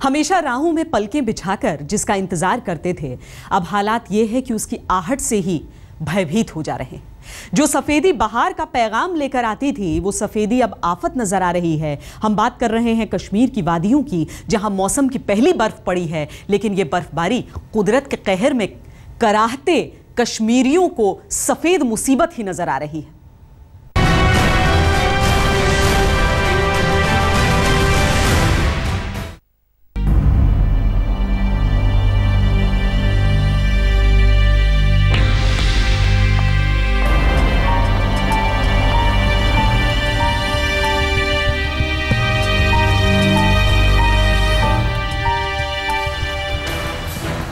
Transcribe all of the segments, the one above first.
हमेशा राहों में पलकें बिछाकर जिसका इंतजार करते थे, अब हालात ये है कि उसकी आहट से ही भयभीत हो जा रहे हैं। जो सफेदी बहार का पैगाम लेकर आती थी, वो सफेदी अब आफत नजर आ रही है। हम बात कर रहे हैं कश्मीर की वादियों की, जहां मौसम की पहली बर्फ पड़ी है, लेकिन ये बर्फबारी कुदरत के कहर में कराहते कश्मीरियों को सफेद मुसीबत ही नजर आ रही है।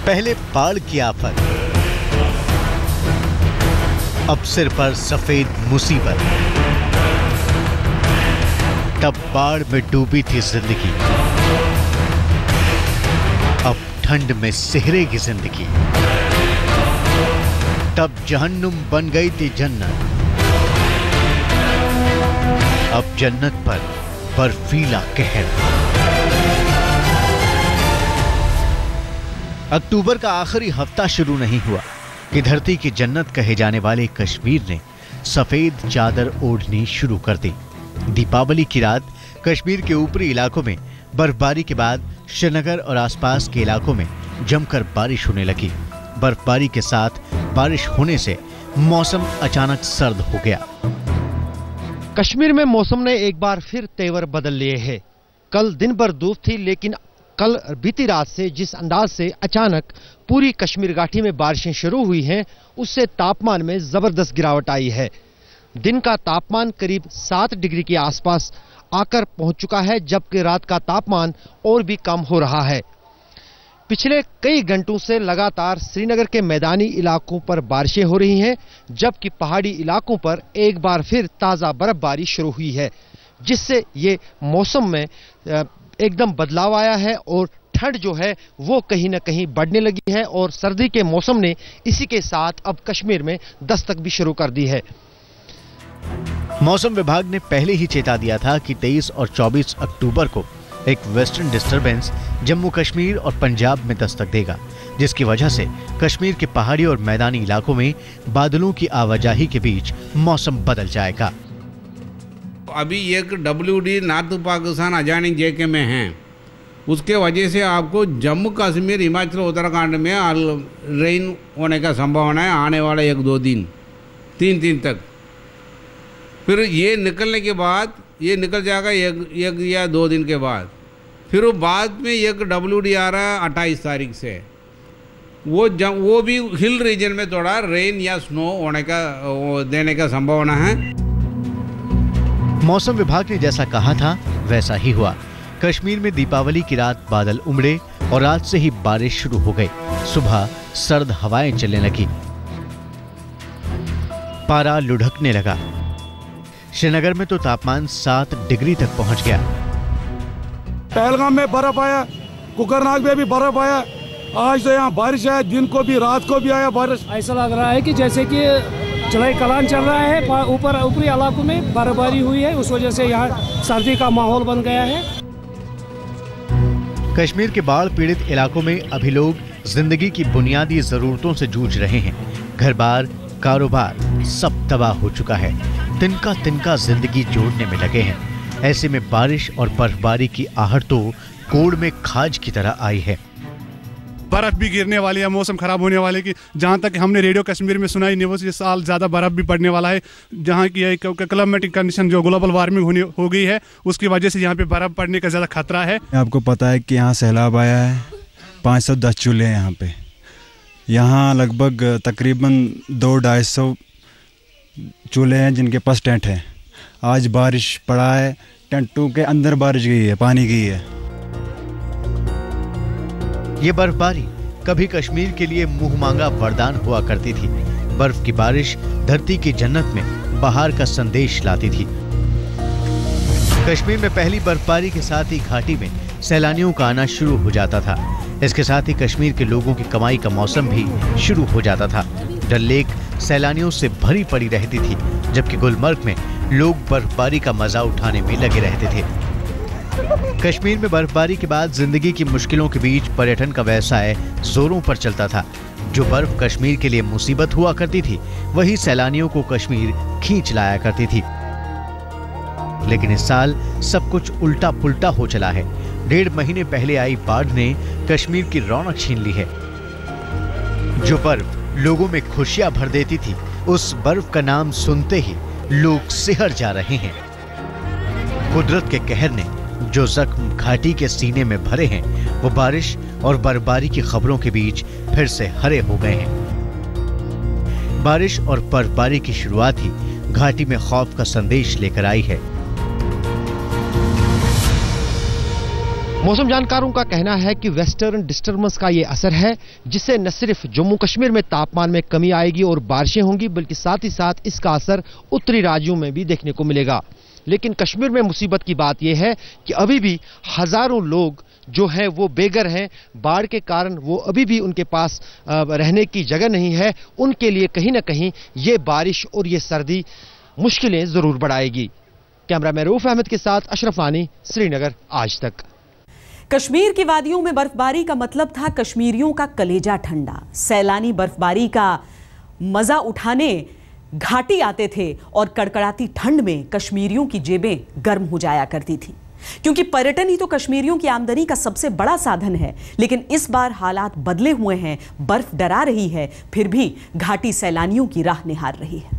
पहले बाढ़ की आफत, अब सिर पर सफेद मुसीबत। तब बाढ़ में डूबी थी जिंदगी, अब ठंड में सिहरेगी जिंदगी। तब जहन्नुम बन गई थी जन्नत, अब जन्नत पर बर्फीला कहर। अक्टूबर का आखिरी हफ्ता शुरू नहीं हुआ कि धरती की जन्नत कहे जाने वाले कश्मीर ने सफेद चादर ओढ़नी शुरू कर दी। दीपावली की रात कश्मीर के ऊपरी इलाकों में बर्फबारी के बाद श्रीनगर और आसपास के इलाकों में जमकर बारिश होने लगी। बर्फबारी के साथ बारिश होने से मौसम अचानक सर्द हो गया। कश्मीर में मौसम ने एक बार फिर तेवर बदल लिए हैं। कल दिन भर धूप थी, लेकिन कल बीती रात से जिस अंदाज से अचानक पूरी कश्मीर घाटी में बारिशें शुरू हुई हैं, उससे तापमान में जबरदस्त गिरावट आई है। दिन का तापमान करीब 7 डिग्री के आसपास आकर पहुंच चुका है, जबकि रात का तापमान और भी कम हो रहा है। पिछले कई घंटों से लगातार श्रीनगर के मैदानी इलाकों पर बारिशें हो रही हैं, जबकि पहाड़ी इलाकों पर एक बार फिर ताज़ा बर्फबारी शुरू हुई है, जिससे ये मौसम में एकदम बदलाव आया है और ठंड जो है वो कहीं ना कहीं बढ़ने लगी है और सर्दी के मौसम ने इसी के साथ अब कश्मीर में दस्तक भी शुरू कर दी है। मौसम विभाग ने पहले ही चेता दिया था कि 23 और 24 अक्टूबर को एक वेस्टर्न डिस्टर्बेंस जम्मू कश्मीर और पंजाब में दस्तक देगा, जिसकी वजह से कश्मीर के पहाड़ी और मैदानी इलाकों में बादलों की आवाजाही के बीच मौसम बदल जाएगा। अभी एक WD नॉर्थ पाकिस्तान अजानिक JK में है, उसके वजह से आपको जम्मू कश्मीर हिमाचल उत्तराखंड में रेन होने का संभावना है आने वाला 1-2 दिन, 3 दिन तक। फिर ये निकलने के बाद ये निकल जाएगा एक या 2 दिन के बाद। फिर वो बाद में एक WD आ रहा है 28 तारीख से, वो भी हिल रीजन में थोड़ा रेन या स्नो होने का देने का संभावना है। मौसम विभाग ने जैसा कहा था वैसा ही हुआ। कश्मीर में दीपावली की रात बादल उमड़े और रात से ही बारिश शुरू हो गई। सुबह सर्द हवाएं चलने लगी, पारा लुढ़कने लगा। श्रीनगर में तो तापमान 7 डिग्री तक पहुंच गया। पहलगाम में बर्फ आया, कुकरनाग में भी बर्फ आया। आज तो यहाँ बारिश है, दिन को भी रात को भी आया बारिश। ऐसा लग रहा है कि जैसे कि चढ़ाई कलान चल रहा है, ऊपरी इलाकों में बर्फबारी हुई है, उस वजह से यहाँ सर्दी का माहौल बन गया है। कश्मीर के बाढ़ पीड़ित इलाकों में अभी लोग जिंदगी की बुनियादी जरूरतों से जूझ रहे हैं। घर बार, कारोबार सब तबाह हो चुका है। तिनका तिनका जिंदगी जोड़ने में लगे हैं। ऐसे में बारिश और बर्फबारी की आहट तो कोड़ में खाज की तरह आई है। बर्फ भी गिरने वाली है, मौसम खराब होने वाले की जहाँ तक हमने रेडियो कश्मीर में सुनाई न्यूज़, इस साल ज़्यादा बर्फ भी पड़ने वाला है। जहाँ की क्लाइमेटिक कंडीशन जो ग्लोबल वार्मिंग हो गई है, उसकी वजह से यहाँ पे बर्फ पड़ने का ज़्यादा खतरा है। आपको पता है कि यहाँ सैलाब आया है, 510 चूल्हे हैं यहाँ पे। यहाँ लगभग तकरीबन 200-250 चूल्हे हैं जिनके पास टेंट है। आज बारिश पड़ा है, टेंटों के अंदर बारिश गई है, पानी गई है। ये बर्फबारी कभी कश्मीर के लिए मुंह मांगा वरदान हुआ करती थी। बर्फ की बारिश धरती की जन्नत में बहार का संदेश लाती थी। कश्मीर में पहली बर्फबारी के साथ ही घाटी में सैलानियों का आना शुरू हो जाता था। इसके साथ ही कश्मीर के लोगों की कमाई का मौसम भी शुरू हो जाता था। डल लेक सैलानियों से भरी पड़ी रहती थी, जबकि गुलमर्ग में लोग बर्फबारी का मजा उठाने में लगे रहते थे। कश्मीर में बर्फबारी के बाद जिंदगी की मुश्किलों के बीच पर्यटन का व्यवसाय जोरों पर चलता था। जो बर्फ कश्मीर के लिए मुसीबत हुआ करती थी, वही सैलानियों को कश्मीर खींच लाया करती थी। लेकिन इस साल सब कुछ उल्टा पुल्टा हो चला है। 1.5 महीने पहले आई बाढ़ ने कश्मीर की रौनक छीन ली है। जो बर्फ लोगों में खुशियां भर देती थी, उस बर्फ का नाम सुनते ही लोग सिहर जा रहे हैं। कुदरत के कहर ने जो जख्म घाटी के सीने में भरे हैं, वो बारिश और बर्फबारी की खबरों के बीच फिर से हरे हो गए हैं। बारिश और बर्फबारी की शुरुआत ही घाटी में खौफ का संदेश लेकर आई है। मौसम जानकारों का कहना है कि वेस्टर्न डिस्टर्बेंस का ये असर है, जिससे न सिर्फ जम्मू कश्मीर में तापमान में कमी आएगी और बारिशें होंगी, बल्कि साथ ही साथ इसका असर उत्तरी राज्यों में भी देखने को मिलेगा। लेकिन कश्मीर में मुसीबत की बात यह है कि अभी भी हजारों लोग जो हैं वो बेघर हैं। बाढ़ के कारण वो अभी भी उनके पास रहने की जगह नहीं है। उनके लिए कहीं ना कहीं ये बारिश और ये सर्दी मुश्किलें जरूर बढ़ाएगी। कैमरामैन रऊफ अहमद के साथ अशरफ रानी, श्रीनगर, आज तक। कश्मीर की वादियों में बर्फबारी का मतलब था कश्मीरियों का कलेजा ठंडा। सैलानी बर्फबारी का मजा उठाने घाटी आते थे और कड़कड़ाती ठंड में कश्मीरियों की जेबें गर्म हो जाया करती थी, क्योंकि पर्यटन ही तो कश्मीरियों की आमदनी का सबसे बड़ा साधन है। लेकिन इस बार हालात बदले हुए हैं। बर्फ डरा रही है, फिर भी घाटी सैलानियों की राह निहार रही है।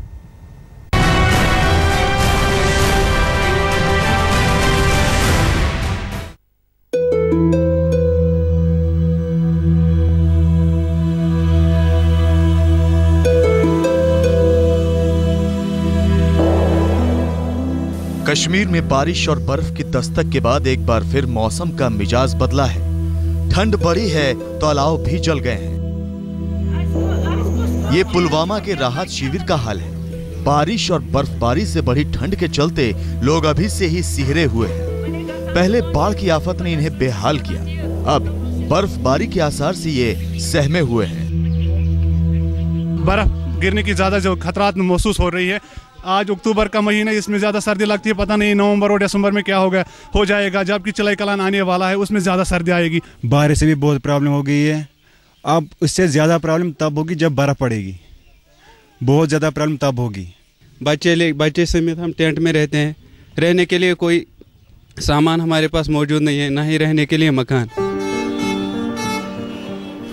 कश्मीर में बारिश और बर्फ की दस्तक के बाद एक बार फिर मौसम का मिजाज बदला है। ठंड बढ़ी है तो अलाव भी जल गए हैं। ये पुलवामा के राहत शिविर का हाल है। बारिश और बर्फबारी से बढ़ी ठंड के चलते लोग अभी से ही सिहरे हुए हैं। पहले बाढ़ की आफत ने इन्हें बेहाल किया, अब बर्फबारी के आसार से ये सहमे हुए हैं। बर्फ गिरने की ज्यादा जो खतरात महसूस हो रही है। आज अक्टूबर का महीना, इसमें ज्यादा सर्दी लगती है। पता नहीं नवंबर और दिसंबर में क्या हो जाएगा। जबकि चलाई कलान आने वाला है, उसमें ज्यादा सर्दी आएगी। बारिश से भी बहुत प्रॉब्लम हो गई है। अब उससे ज्यादा प्रॉब्लम तब होगी जब बर्फ पड़ेगी। बहुत ज्यादा प्रॉब्लम तब होगी। बच्चे समेत हम टेंट में रहते हैं। रहने के लिए कोई सामान हमारे पास मौजूद नहीं है, ना ही रहने के लिए मकान।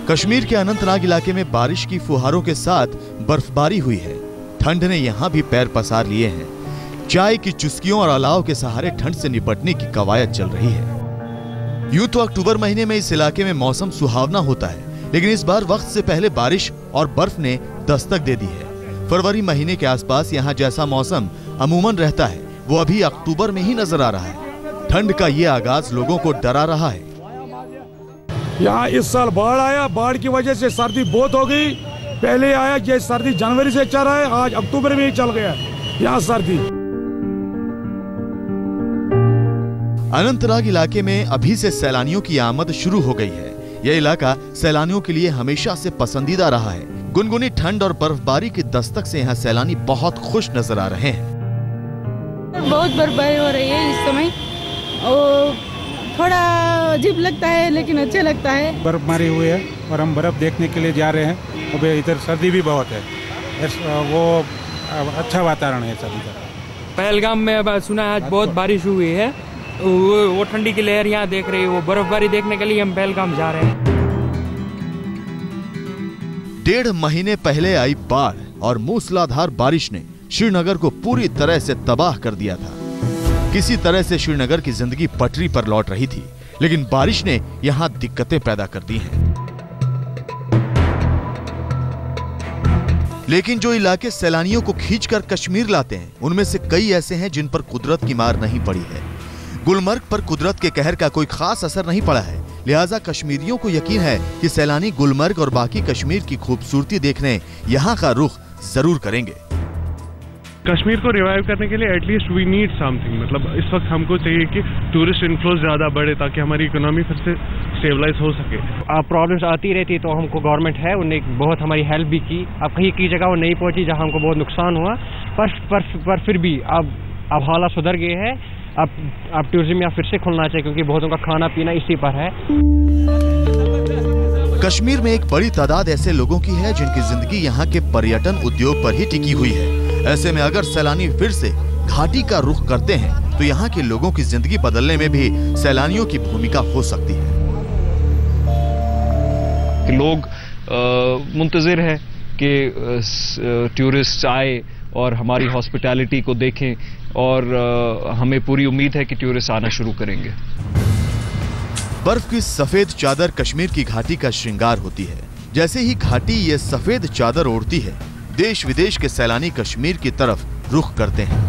कश्मीर के अनंतनाग इलाके में बारिश की फुहारों के साथ बर्फबारी हुई है। ठंड ने यहाँ भी पैर पसार लिए हैं। चाय की चुस्कियों और अलाव के सहारे ठंड से निपटने की कवायद चल रही है। यूं तो अक्टूबर महीने में इस इलाके में मौसम सुहावना होता है, लेकिन इस बार वक्त से पहले बारिश और बर्फ ने दस्तक दे दी है। फरवरी महीने के आसपास यहाँ जैसा मौसम अमूमन रहता है, वो अभी अक्टूबर में ही नजर आ रहा है। ठंड का ये आगाज लोगों को डरा रहा है। यहाँ इस साल बाढ़ आया, बाढ़ की वजह से सर्दी बहुत हो गई। पहले आया ये सर्दी जनवरी से चल रहा है, आज अक्टूबर में ही चल गया यहाँ सर्दी। अनंतनाग इलाके में अभी से सैलानियों की आमद शुरू हो गई है। यह इलाका सैलानियों के लिए हमेशा से पसंदीदा रहा है। गुनगुनी ठंड और बर्फबारी की दस्तक से यहाँ सैलानी बहुत खुश नजर आ रहे हैं। बहुत बर्फबारी हो रही है इस समय और थोड़ा अजीब लगता है, लेकिन अच्छा लगता है। बर्फबारी हुई है और हम बर्फ देखने के लिए जा रहे हैं। अब इधर सर्दी भी बहुत है, वो अच्छा वातावरण है सर्दी का। पहलगाम में अब सुना आज बहुत बारिश हुई है, वो ठंडी की लहर यहाँ देख रही है। वो बर्फबारी देखने के लिए हम पहलगाम जा रहे हैं। 1.5 महीने पहले आई बाढ़ और मूसलाधार बारिश ने श्रीनगर को पूरी तरह से तबाह कर दिया था। किसी तरह से श्रीनगर की जिंदगी पटरी पर लौट रही थी, लेकिन बारिश ने यहाँ दिक्कतें पैदा कर दी हैं। लेकिन जो इलाके सैलानियों को खींचकर कश्मीर लाते हैं, उनमें से कई ऐसे हैं जिन पर कुदरत की मार नहीं पड़ी है। गुलमर्ग पर कुदरत के कहर का कोई खास असर नहीं पड़ा है, लिहाजा कश्मीरियों को यकीन है कि सैलानी गुलमर्ग और बाकी कश्मीर की खूबसूरती देखने यहाँ का रुख जरूर करेंगे। कश्मीर को रिवाइव करने के लिए एटलीस्ट वी नीड समथिंग। मतलब इस वक्त हमको चाहिए कि टूरिस्ट इन्फ्लो ज्यादा बढ़े ताकि हमारी इकोनॉमी फिर से स्टेबलाइज हो सके। प्रॉब्लम्स आती रहती तो हमको गवर्नमेंट है, उन्होंने बहुत हमारी हेल्प भी की। अब कहीं की जगह वो नहीं पहुंची जहां हमको बहुत नुकसान हुआ, पर फिर भी अब हालात सुधर गए हैं। अब टूरिज्म यहाँ फिर से खुलना चाहिए, क्योंकि बहुतों का खाना पीना इसी पर है। कश्मीर में एक बड़ी तादाद ऐसे लोगों की है जिनकी जिंदगी यहाँ के पर्यटन उद्योग पर ही टिकी हुई है। ऐसे में अगर सैलानी फिर से घाटी का रुख करते हैं तो यहाँ के लोगों की जिंदगी बदलने में भी सैलानियों की भूमिका हो सकती है। लोग मुंतजिर है कि टूरिस्ट आए और हमारी हॉस्पिटैलिटी को देखें, और हमें पूरी उम्मीद है कि टूरिस्ट आना शुरू करेंगे। बर्फ की सफेद चादर कश्मीर की घाटी का श्रृंगार होती है। जैसे ही घाटी ये सफेद चादर ओढ़ती है, देश विदेश के सैलानी कश्मीर की तरफ रुख करते हैं।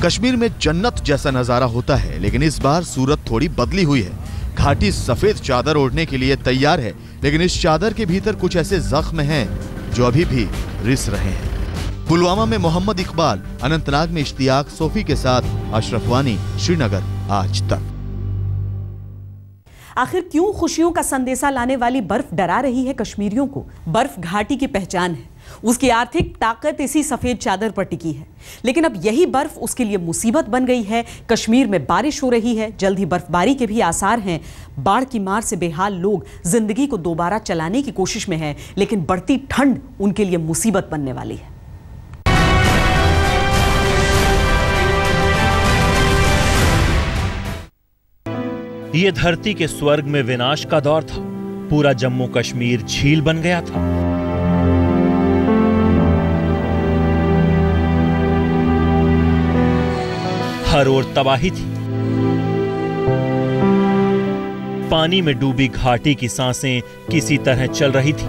कश्मीर में जन्नत जैसा नजारा होता है, लेकिन इस बार सूरत थोड़ी बदली हुई है। घाटी सफेद चादर ओढ़ने के लिए तैयार है, लेकिन इस चादर के भीतर कुछ ऐसे जख्म हैं जो अभी भी रिस रहे हैं। पुलवामा में मोहम्मद इकबाल, अनंतनाग में इश्तियाक सोफी के साथ अशरफ वानी, श्रीनगर, आज तक। आखिर क्यों खुशियों का संदेशा लाने वाली बर्फ डरा रही है कश्मीरियों को? बर्फ घाटी की पहचान है, उसकी आर्थिक ताकत इसी सफेद चादर पर टिकी है। लेकिन अब यही बर्फ उसके लिए मुसीबत बन गई है। कश्मीर में बारिश हो रही है, जल्द ही बर्फबारी के भी आसार हैं। बाढ़ की मार से बेहाल लोग जिंदगी को दोबारा चलाने की कोशिश में हैं, लेकिन बढ़ती ठंड उनके लिए मुसीबत बनने वाली है। ये धरती के स्वर्ग में विनाश का दौर था। पूरा जम्मू कश्मीर झील बन गया था। हर ओर तबाही थी। पानी में डूबी घाटी की सांसें किसी तरह चल रही थी।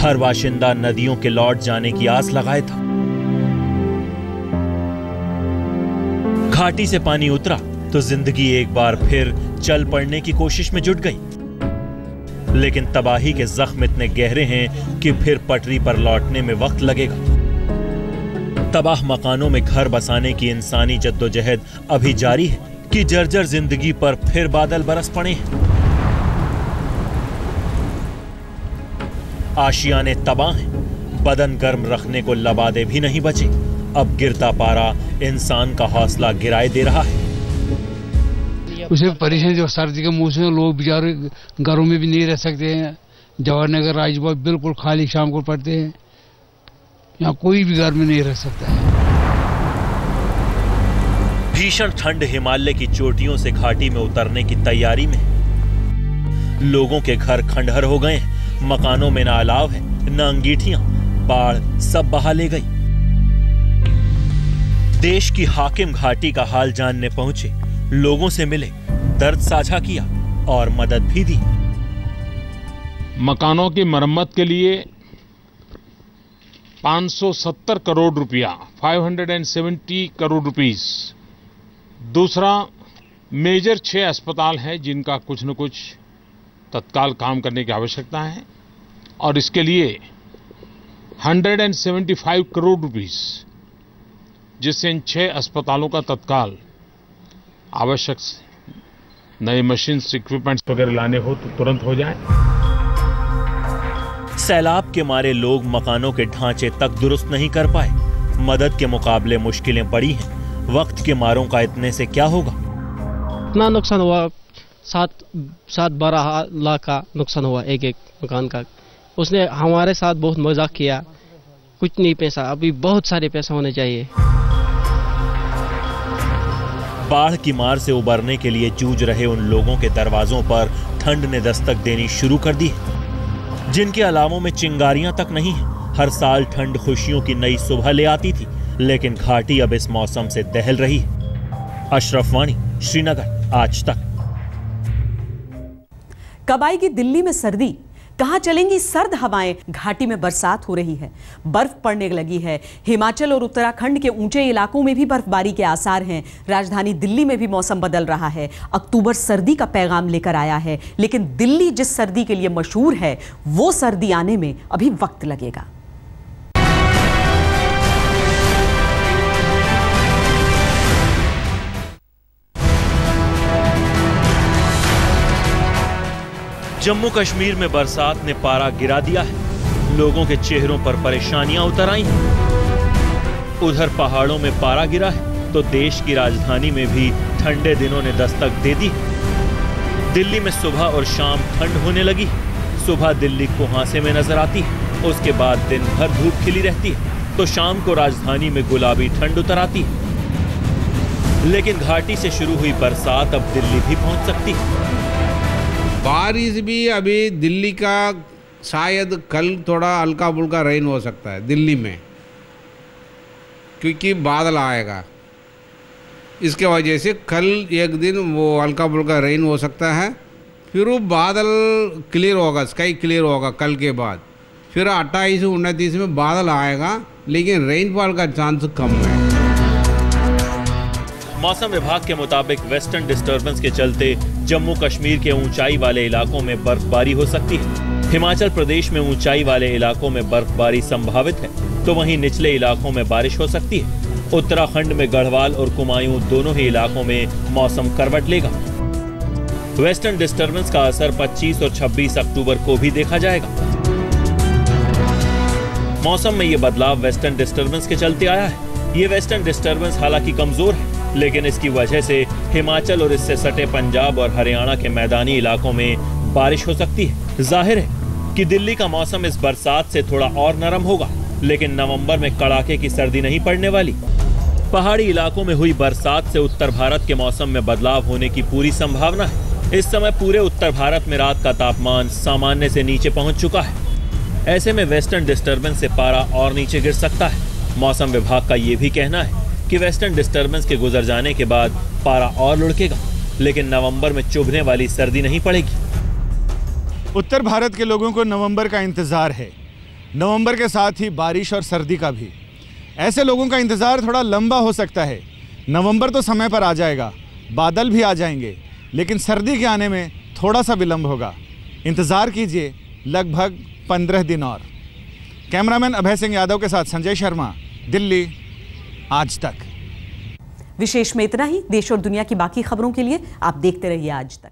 हर बाशिंदा नदियों के लौट जाने की आस लगाए था। घाटी से पानी उतरा तो जिंदगी एक बार फिर चल पड़ने की कोशिश में जुट गई। लेकिन तबाही के जख्म इतने गहरे हैं कि फिर पटरी पर लौटने में वक्त लगेगा। तबाह मकानों में घर बसाने की इंसानी जद्दोजहद अभी जारी है कि जर्जर जिंदगी पर फिर बादल बरस पड़े हैं। आशियाने तबाह हैं, बदन गर्म रखने को लबादे भी नहीं बचे। अब गिरता पारा इंसान का हौसला गिराए दे रहा है। उसे परेशानी जो सर्दी के मौसम में लोग बेचारे घरों में भी नहीं रह सकते हैं। जवाहरनगर राजबाग बिल्कुल खाली शाम को पड़ते हैं। यहाँ कोई भी घर में नहीं रह सकता है। भीषण ठंड हिमालय की चोटियों से घाटी में उतरने की तैयारी में। लोगों के घर खंडहर हो गए हैं। मकानों में ना अलाव है, ना अंगीठियां। बाढ़ सब बहा ले गई। देश की हाकिम घाटी का हाल जानने पहुंचे, लोगों से मिले, दर्द साझा किया और मदद भी दी। मकानों की मरम्मत के लिए 570 करोड़ रुपया, 570 करोड़ रुपीस। दूसरा, मेजर 6 अस्पताल हैं जिनका कुछ न कुछ तत्काल काम करने की आवश्यकता है, और इसके लिए 175 करोड़ रुपीस, जिससे इन 6 अस्पतालों का तत्काल आवश्यक नए मशीन्स, इक्विपमेंट्स वगैरह लाने हो तो तुरंत हो जाए। सैलाब के मारे लोग मकानों के ढांचे तक दुरुस्त नहीं कर पाए। मदद के मुकाबले मुश्किलें बड़ी हैं। वक्त के मारों का इतने से क्या होगा? इतना नुकसान हुआ, 7-12 लाख का नुकसान हुआ एक एक मकान का। उसने हमारे साथ बहुत मजाक किया। कुछ नहीं पैसा, अभी बहुत सारे पैसा होने चाहिए। बाढ़ की मार से उबरने के लिए जूझ रहे उन लोगों के दरवाजों पर ठंड ने दस्तक देनी शुरू कर दी है, जिनके अलावों में चिंगारियां तक नहीं है। हर साल ठंड खुशियों की नई सुबह ले आती थी, लेकिन घाटी अब इस मौसम से दहल रही है। अशरफ वानी, श्रीनगर, आज तक। कब आएगी दिल्ली में सर्दी? कहां चलेंगी सर्द हवाएं? घाटी में बरसात हो रही है, बर्फ पड़ने लगी है। हिमाचल और उत्तराखंड के ऊंचे इलाकों में भी बर्फबारी के आसार हैं। राजधानी दिल्ली में भी मौसम बदल रहा है। अक्टूबर सर्दी का पैगाम लेकर आया है, लेकिन दिल्ली जिस सर्दी के लिए मशहूर है, वो सर्दी आने में अभी वक्त लगेगा। जम्मू कश्मीर में बरसात ने पारा गिरा दिया है। लोगों के चेहरों पर परेशानियां उतर आई हैं। उधर पहाड़ों में पारा गिरा है, तो देश की राजधानी में भी ठंडे दिनों ने दस्तक दे दी। दिल्ली में सुबह और शाम ठंड होने लगी। सुबह दिल्ली कुहासे में नजर आती है, उसके बाद दिन भर धूप खिली रहती है, तो शाम को राजधानी में गुलाबी ठंड उतर आती है। लेकिन घाटी से शुरू हुई बरसात अब दिल्ली भी पहुंच सकती है। बारिश भी अभी दिल्ली का शायद कल थोड़ा हल्का फुल्का रेन हो सकता है दिल्ली में, क्योंकि बादल आएगा। इसके वजह से कल एक दिन वो हल्का फुल्का रेन हो सकता है, फिर वो बादल क्लियर होगा, स्काई क्लियर होगा कल के बाद। फिर 28-29 में बादल आएगा, लेकिन रेनफॉल का चांस कम है। मौसम विभाग के मुताबिक वेस्टर्न डिस्टर्बेंस के चलते जम्मू कश्मीर के ऊंचाई वाले इलाकों में बर्फबारी हो सकती है। हिमाचल प्रदेश में ऊंचाई वाले इलाकों में बर्फबारी संभावित है, तो वहीं निचले इलाकों में बारिश हो सकती है। उत्तराखंड में गढ़वाल और कुमायूं दोनों ही इलाकों में मौसम करवट लेगा। वेस्टर्न डिस्टर्बेंस का असर 25 और 26 अक्टूबर को भी देखा जाएगा। मौसम में ये बदलाव वेस्टर्न डिस्टर्बेंस के चलते आया है। ये वेस्टर्न डिस्टर्बेंस हालांकि कमजोर है, लेकिन इसकी वजह से हिमाचल और इससे सटे पंजाब और हरियाणा के मैदानी इलाकों में बारिश हो सकती है। जाहिर है कि दिल्ली का मौसम इस बरसात से थोड़ा और नरम होगा, लेकिन नवंबर में कड़ाके की सर्दी नहीं पड़ने वाली। पहाड़ी इलाकों में हुई बरसात से उत्तर भारत के मौसम में बदलाव होने की पूरी संभावना है। इस समय पूरे उत्तर भारत में रात का तापमान सामान्य से नीचे पहुंच चुका है। ऐसे में वेस्टर्न डिस्टर्बेंस से पारा और नीचे गिर सकता है। मौसम विभाग का ये भी कहना है कि वेस्टर्न डिस्टर्बेंस के गुजर जाने के बाद पारा और लुढ़केगा, लेकिन नवंबर में चुभने वाली सर्दी नहीं पड़ेगी। उत्तर भारत के लोगों को नवंबर का इंतजार है, नवंबर के साथ ही बारिश और सर्दी का भी। ऐसे लोगों का इंतजार थोड़ा लंबा हो सकता है। नवंबर तो समय पर आ जाएगा, बादल भी आ जाएंगे, लेकिन सर्दी के आने में थोड़ा सा विलंब होगा। इंतजार कीजिए लगभग 15 दिन और। कैमरामैन अभय सिंह यादव के साथ संजय शर्मा, दिल्ली, आज तक। विशेष में इतना ही। देश और दुनिया की बाकी खबरों के लिए आप देखते रहिए आज तक।